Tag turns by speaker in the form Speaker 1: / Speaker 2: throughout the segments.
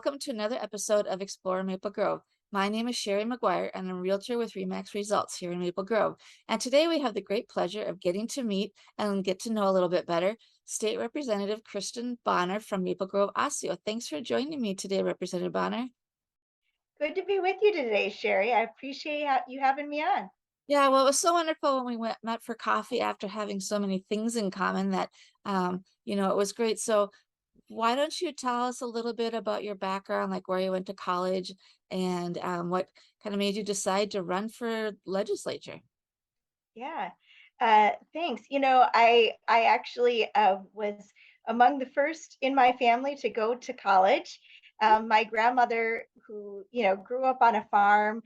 Speaker 1: welcome to another episode of Explore Maple Grove. My name is Shari McGuire, and I'm a realtor with Remax Results here in Maple Grove. And today we have the great pleasure of getting to meet and get to know a little bit better State Representative Kristin Bahner from Maple Grove, Osseo. Thanks for joining me today, Representative Bahner.
Speaker 2: Good to be with you today, Sherry. I appreciate you having me on.
Speaker 1: Yeah, well, it was so wonderful when we met for coffee after having so many things in common that, it was great. So why don't you tell us a little bit about your background, like where you went to college and what kind of made you decide to run for legislature?
Speaker 2: Yeah, thanks. I actually was among the first in my family to go to college. My grandmother, who grew up on a farm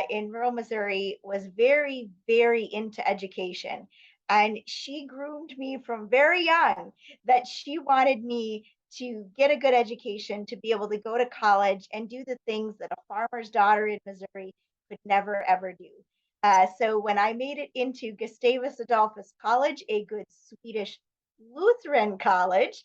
Speaker 2: in rural Missouri, was very, very into education, and she groomed me from very young that she wanted me to get a good education, to be able to go to college and do the things that a farmer's daughter in Missouri could never ever do. So when I made it into Gustavus Adolphus College, a good Swedish Lutheran college,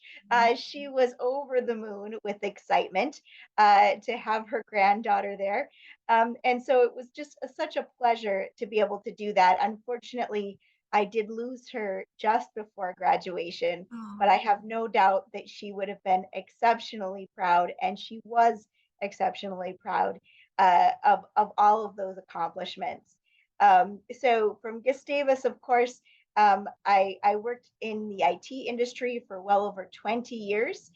Speaker 2: she was over the moon with excitement to have her granddaughter there. And so it was just such a pleasure to be able to do that. Unfortunately, I did lose her just before graduation, but
Speaker 1: Oh,
Speaker 2: I have no doubt that she would have been exceptionally proud, and she was exceptionally proud of all of those accomplishments. So from Gustavus, of course, I worked in the IT industry for well over 20 years.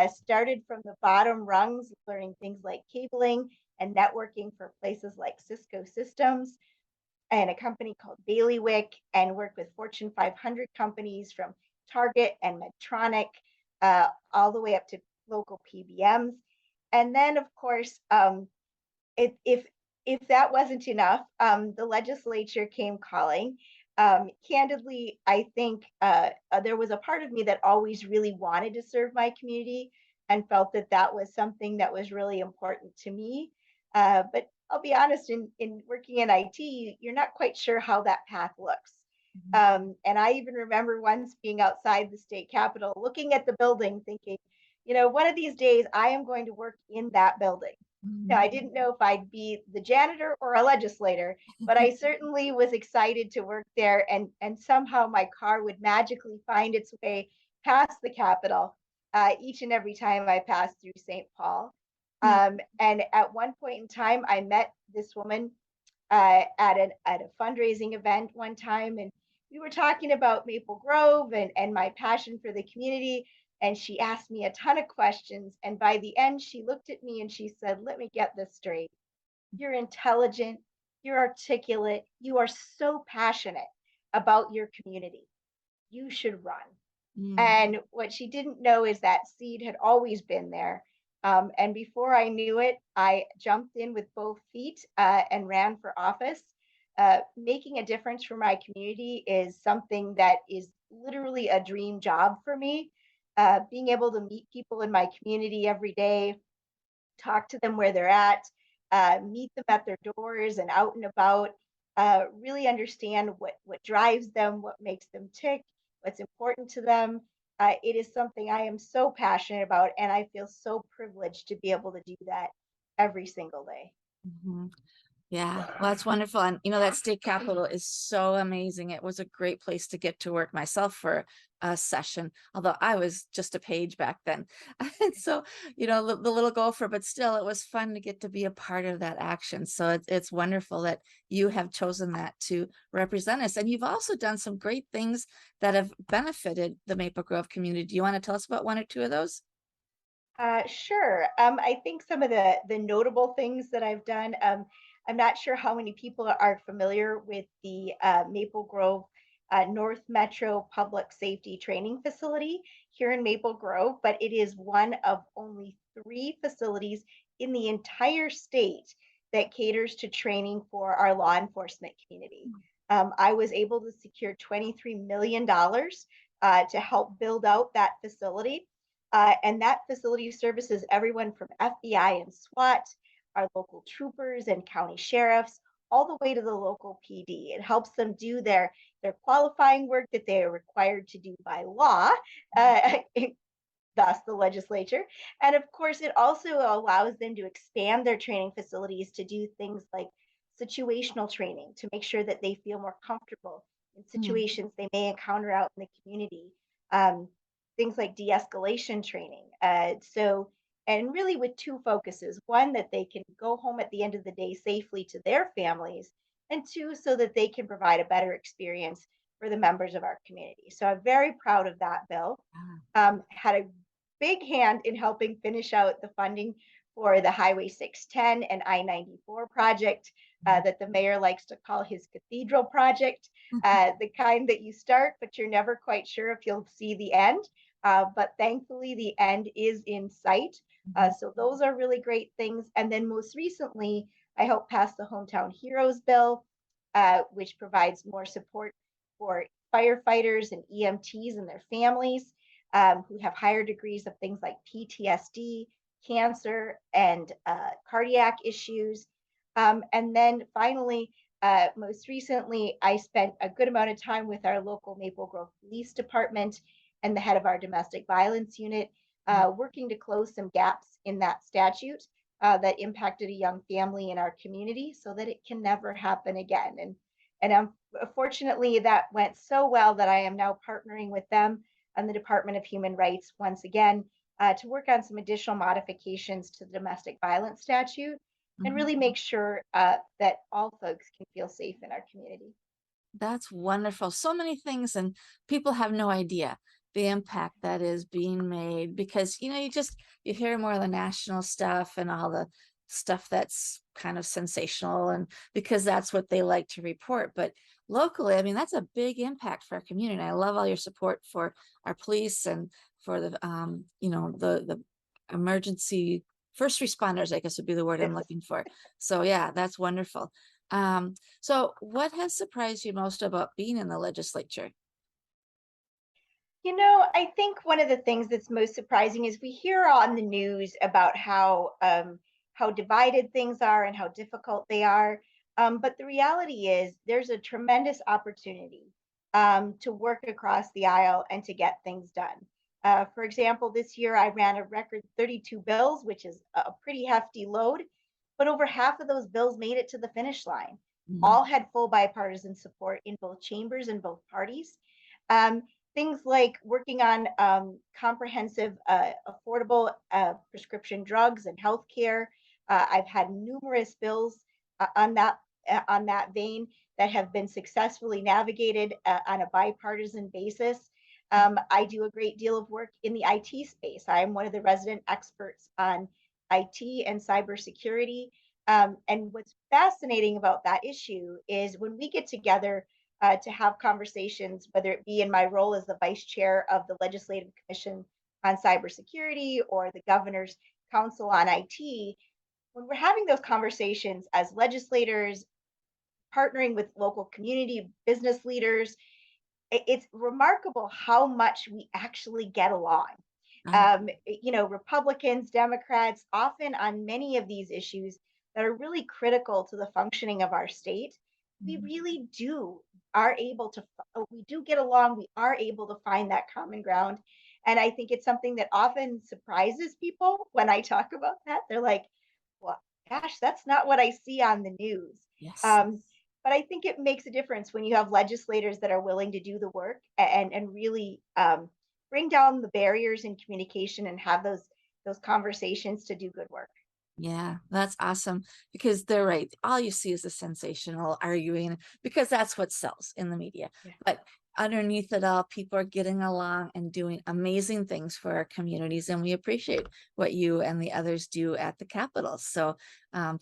Speaker 2: Started from the bottom rungs, learning things like cabling and networking for places like Cisco Systems and a company called Bailiwick, and worked with Fortune 500 companies from Target and Medtronic, all the way up to local PBMs. And then, of course, it, if that wasn't enough, the legislature came calling. Candidly, I think there was a part of me that always really wanted to serve my community and felt that that was something that was really important to me. But I'll be honest, in working in IT, you're not quite sure how that path looks.
Speaker 1: mhm.
Speaker 2: And I even remember once being outside the state capitol, looking at the building, thinking, one of these days I am going to work in that building. Now,
Speaker 1: Mhm.
Speaker 2: I didn't know if I'd be the janitor or a legislator, but I certainly was excited to work there, and somehow my car would magically find its way past the Capitol each and every time I passed through St. Paul.
Speaker 1: Yeah.
Speaker 2: And at one point in time, I met this woman at a fundraising event one time, and we were talking about Maple Grove and my passion for the community. And she asked me a ton of questions. And by the end, she looked at me and she said, "Let me get this straight. You're intelligent, you're articulate, you are so passionate about your community. You should run."
Speaker 1: Mm.
Speaker 2: And what she didn't know is that seed had always been there. And before I knew it, I jumped in with both feet and ran for office. Making a difference for my community is something that is literally a dream job for me. Being able to meet people in my community every day, talk to them where they're at, meet them at their doors and out and about, really understand what drives them, what makes them tick, what's important to them. It is something I am so passionate about, and I feel so privileged to be able to do that every single day.
Speaker 1: Mhm. Yeah, well, that's wonderful. And that state capitol is so amazing. It was a great place to get to work myself for a session, although I was just a page back then. And so, the little gopher, but still, it was fun to get to be a part of that action. So it's wonderful that you have chosen that to represent us. And you've also done some great things that have benefited the Maple Grove community. Do you want to tell us about one or two of those?
Speaker 2: Sure. I think some of the notable things that I've done. I'm not sure how many people are familiar with the Maple Grove North Metro Public Safety Training Facility here in Maple Grove, but it is one of only three facilities in the entire state that caters to training for our law enforcement community. I was able to secure $23 million to help build out that facility. And that facility services everyone from FBI and SWAT, our local troopers and county sheriffs, all the way to the local PD. It helps them do their qualifying work that they are required to do by law, uh, thus the legislature. And of course, it also allows them to expand their training facilities to do things like situational training to make sure that they feel more comfortable in
Speaker 1: Mm.
Speaker 2: situations they may encounter out in the community. Um, Things like de escalation training. And really with two focuses: one, that they can go home at the end of the day safely to their families, and two, so that they can provide a better experience for the members of our community. So I'm very proud of that bill.
Speaker 1: Ah.
Speaker 2: Had a big hand in helping finish out the funding for the Highway 610 and I-94 project that the mayor likes to call his cathedral project, the kind that you start, but you're never quite sure if you'll see the end. But thankfully, the end is in sight.
Speaker 1: Mhm.
Speaker 2: So those are really great things. And then most recently, I helped pass the Hometown Heroes bill, which provides more support for firefighters and EMTs and their families who have higher degrees of things like PTSD, cancer, and cardiac issues. And then finally, most recently, I spent a good amount of time with our local Maple Grove Police Department and the head of our domestic violence unit, working to close some gaps in that statute that impacted a young family in our community so that it can never happen again. And fortunately, that went so well that I am now partnering with them and the Department of Human Rights once again to work on some additional modifications to the domestic violence statute and
Speaker 1: Mhm.
Speaker 2: really make sure that all folks can feel safe in our community.
Speaker 1: That's wonderful. So many things, and people have no idea the impact that is being made because, you hear more of the national stuff and all the stuff that's kind of sensational, and because that's what they like to report. But locally, I mean, that's a big impact for our community. I love all your support for our police and for the emergency first responders, I guess would be the word I'm
Speaker 2: Yes.
Speaker 1: looking for. So yeah, that's wonderful. So what has surprised you most about being in the legislature?
Speaker 2: I think one of the things that's most surprising is we hear on the news about how divided things are and how difficult they are. But the reality is, there's a tremendous opportunity to work across the aisle and to get things done. For example, this year I ran a record 32 bills, which is a pretty hefty load, but over half of those bills made it to the finish line.
Speaker 1: Mhm.
Speaker 2: All had full bipartisan support in both chambers and both parties. Um, Things like working on comprehensive, affordable prescription drugs and healthcare. I've had numerous bills on that vein that have been successfully navigated on a bipartisan basis. I do a great deal of work in the IT space. I am one of the resident experts on IT and cybersecurity. And what's fascinating about that issue is when we get together to have conversations, whether it be in my role as the vice chair of the Legislative Commission on Cybersecurity or the Governor's Council on IT, when we're having those conversations as legislators, partnering with local community business leaders, it's remarkable how much we actually get along.
Speaker 1: Ah.
Speaker 2: Republicans, Democrats, often on many of these issues that are really critical to the functioning of our state, we
Speaker 1: Mhm.
Speaker 2: really do are able to we do get along, we are able to find that common ground. And I think it's something that often surprises people when I talk about that. They're like, well, gosh, that's not what I see on the news.
Speaker 1: Yes.
Speaker 2: Um, but I think it makes a difference when you have legislators that are willing to do the work and really bring down the barriers in communication and have those conversations to do good work.
Speaker 1: Yeah, that's awesome because they're right. All you see is the sensational arguing because that's what sells in the media.
Speaker 2: Yeah.
Speaker 1: But underneath it all, people are getting along and doing amazing things for our communities, and we appreciate what you and the others do at the Capitol. So,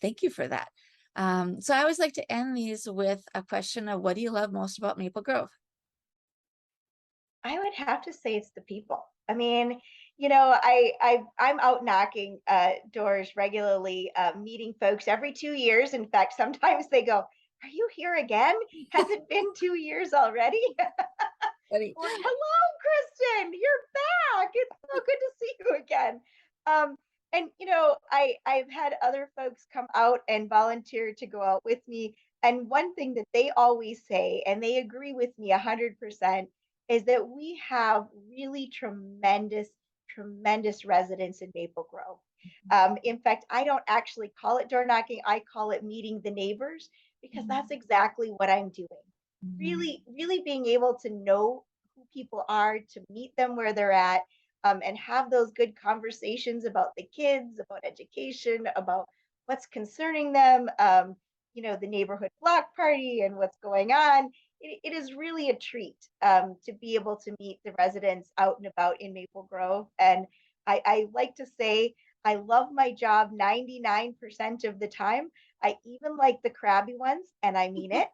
Speaker 1: thank you for that. So I always like to end these with a question of what do you love most about Maple Grove?
Speaker 2: I would have to say it's the people. I mean, I'm out knocking doors regularly, meeting folks every 2 years. In fact, sometimes they go, "Are you here again? Has it been 2 years already?"
Speaker 1: Ready?
Speaker 2: Like, "Hello, Kristen, you're back. It's so good to see you again." Um, and I've had other folks come out and volunteer to go out with me. And one thing that they always say, and they agree with me 100%, is that we have really tremendous tremendous residents in Maple Grove. In fact, I don't actually call it door knocking, I call it meeting the neighbors, because that's exactly what I'm doing.
Speaker 1: Mhm.
Speaker 2: Really being able to know who people are, to meet them where they're at, and have those good conversations about the kids, about education, about what's concerning them, the neighborhood block party and what's going on. It is really a treat to be able to meet the residents out and about in Maple Grove. And I like to say I love my job 99% of the time. I even like the crabby ones, and I mean it.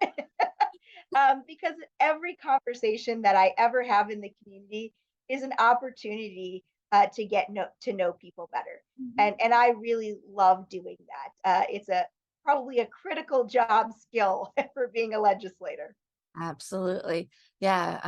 Speaker 2: Because every conversation that I ever have in the community is an opportunity to to know people better,
Speaker 1: Mhm.
Speaker 2: and I really love doing that. It's a probably a critical job skill for being a legislator.
Speaker 1: Absolutely. Yeah.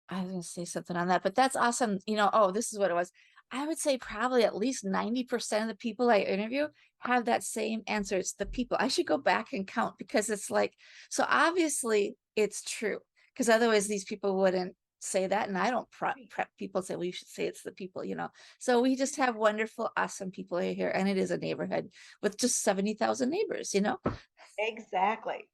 Speaker 1: I was gonna say something on that, but that's awesome. Oh, this is what it was. I would say probably at least 90% of the people I interview have that same answer. It's the people. I should go back and count because it's like, so obviously it's true. Because otherwise these people wouldn't say that. And I don't prep people say, well, you should say it's the people. So we just have wonderful, awesome people here. And it is a neighborhood with just 70,000 neighbors.
Speaker 2: Exactly.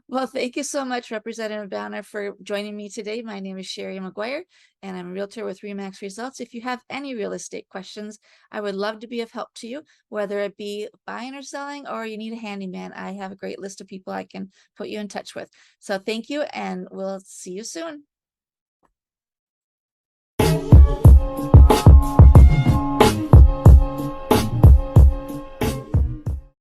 Speaker 1: Well, thank you so much, Representative Bahner, for joining me today. My name is Shari McGuire, and I'm a realtor with Remax Results. If you have any real estate questions, I would love to be of help to you, whether it be buying or selling, or you need a handyman. I have a great list of people I can put you in touch with. So thank you, and we'll see you soon.